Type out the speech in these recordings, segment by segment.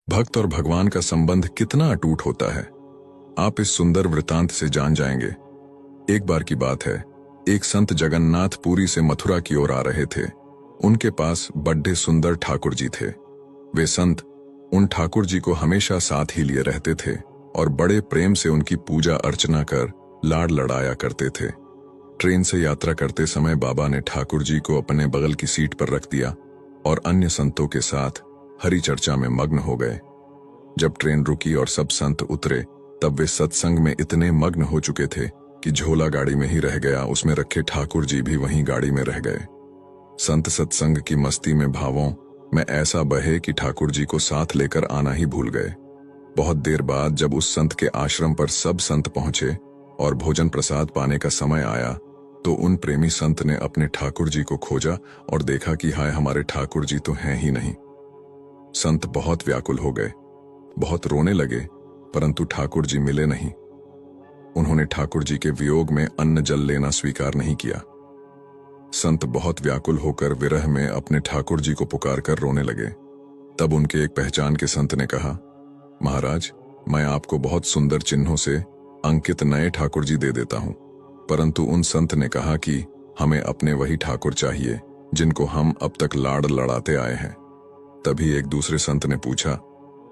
भक्त और भगवान का संबंध कितना अटूट होता है, आप इस सुंदर वृतांत से जान जाएंगे। एक बार की बात है, एक संत जगन्नाथ पुरी से मथुरा की ओर आ रहे थे। उनके पास बड्ढे सुंदर ठाकुर जी थे। वे संत उन ठाकुर जी को हमेशा साथ ही लिए रहते थे और बड़े प्रेम से उनकी पूजा अर्चना कर लाड लड़ाया करते थे। ट्रेन से यात्रा करते समय बाबा ने ठाकुर जी को अपने बगल की सीट पर रख दिया और अन्य संतों के साथ हरि चर्चा में मग्न हो गए। जब ट्रेन रुकी और सब संत उतरे, तब वे सत्संग में इतने मग्न हो चुके थे कि झोला गाड़ी में ही रह गया, उसमें रखे ठाकुर जी भी वहीं गाड़ी में रह गए। संत सत्संग की मस्ती में भावों में ऐसा बहे कि ठाकुर जी को साथ लेकर आना ही भूल गए। बहुत देर बाद जब उस संत के आश्रम पर सब संत पहुंचे और भोजन प्रसाद पाने का समय आया, तो उन प्रेमी संत ने अपने ठाकुर जी को खोजा और देखा कि हाय, हमारे ठाकुर जी तो हैं ही नहीं। संत बहुत व्याकुल हो गए, बहुत रोने लगे, परंतु ठाकुर जी मिले नहीं। उन्होंने ठाकुर जी के वियोग में अन्न जल लेना स्वीकार नहीं किया। संत बहुत व्याकुल होकर विरह में अपने ठाकुर जी को पुकार कर रोने लगे। तब उनके एक पहचान के संत ने कहा, महाराज, मैं आपको बहुत सुंदर चिन्हों से अंकित नए ठाकुर जी दे देता हूं। परंतु उन संत ने कहा कि हमें अपने वही ठाकुर चाहिए जिनको हम अब तक लाड़ लड़ाते आए हैं। तभी एक दूसरे संत ने पूछा,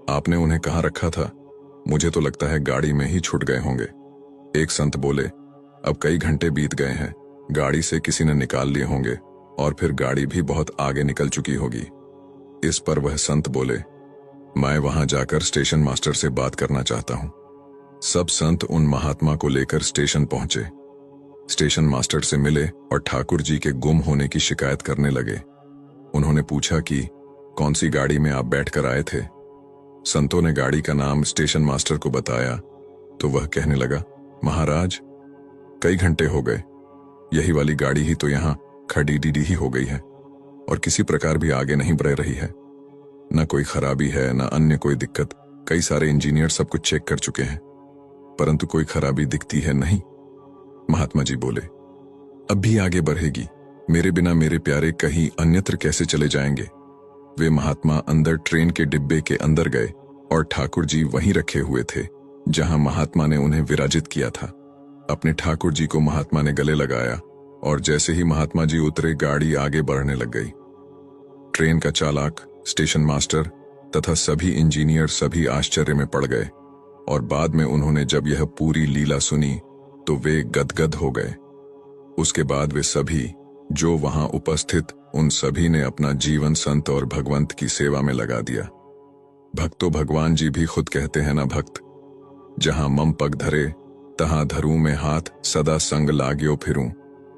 आपने उन्हें कहाँ रखा था? मुझे तो लगता है गाड़ी में ही छूट गए होंगे। एक संत बोले, अब कई घंटे बीत गए हैं, गाड़ी से किसी ने निकाल लिए होंगे और फिर गाड़ी भी बहुत आगे निकल चुकी होगी। इस पर वह संत बोले, मैं वहां जाकर स्टेशन मास्टर से बात करना चाहता हूं। सब संत उन महात्मा को लेकर स्टेशन पहुंचे। स्टेशन मास्टर से मिले और ठाकुर जी के गुम होने की शिकायत करने लगे। उन्होंने पूछा कि कौन सी गाड़ी में आप बैठकर आए थे? संतों ने गाड़ी का नाम स्टेशन मास्टर को बताया तो वह कहने लगा, महाराज, कई घंटे हो गए, यही वाली गाड़ी ही तो यहाँ खड़ी डीडी ही हो गई है और किसी प्रकार भी आगे नहीं बढ़ रही है। न कोई खराबी है, न अन्य कोई दिक्कत। कई सारे इंजीनियर सब कुछ चेक कर चुके हैं, परंतु कोई खराबी दिखती है नहीं। महात्मा जी बोले, अब भी आगे बढ़ेगी, मेरे बिना मेरे प्यारे कहीं अन्यत्र कैसे चले जाएंगे? वे महात्मा अंदर ट्रेन के डिब्बे के अंदर गए और ठाकुर जी वहीं रखे हुए थे जहां महात्मा ने उन्हें विराजित किया था। अपने ठाकुर जी को महात्मा ने गले लगाया और जैसे ही महात्मा जी उतरे, गाड़ी आगे बढ़ने लग गई। ट्रेन का चालक, स्टेशन मास्टर तथा सभी इंजीनियर सभी आश्चर्य में पड़ गए और बाद में उन्होंने जब यह पूरी लीला सुनी तो वे गदगद हो गए। उसके बाद वे सभी जो वहां उपस्थित, उन सभी ने अपना जीवन संत और भगवंत की सेवा में लगा दिया। भक्तो भगवान जी भी खुद कहते हैं ना, भक्त जहां मम पग धरे तहां धरूं में हाथ, सदा संग लाग्यो फिरूं,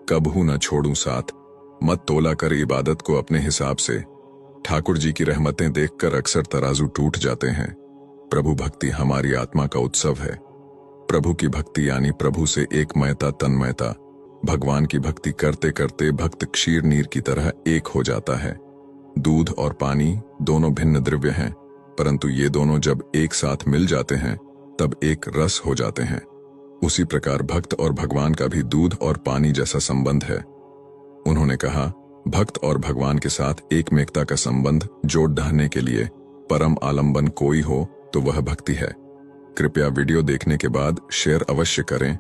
कबहू न छोड़ूं साथ। मत तोला कर इबादत को अपने हिसाब से, ठाकुर जी की रहमतें देखकर अक्सर तराजू टूट जाते हैं। प्रभु भक्ति हमारी आत्मा का उत्सव है। प्रभु की भक्ति यानी प्रभु से एकमयता, तन्मयता। भगवान की भक्ति करते करते भक्त क्षीर नीर की तरह एक हो जाता है। दूध और पानी दोनों भिन्न द्रव्य हैं, परंतु ये दोनों जब एक साथ मिल जाते हैं तब एक रस हो जाते हैं। उसी प्रकार भक्त और भगवान का भी दूध और पानी जैसा संबंध है। उन्होंने कहा, भक्त और भगवान के साथ एकमेकता का संबंध जोड़ ढाने के लिए परम आलंबन कोई हो तो वह भक्ति है। कृपया वीडियो देखने के बाद शेयर अवश्य करें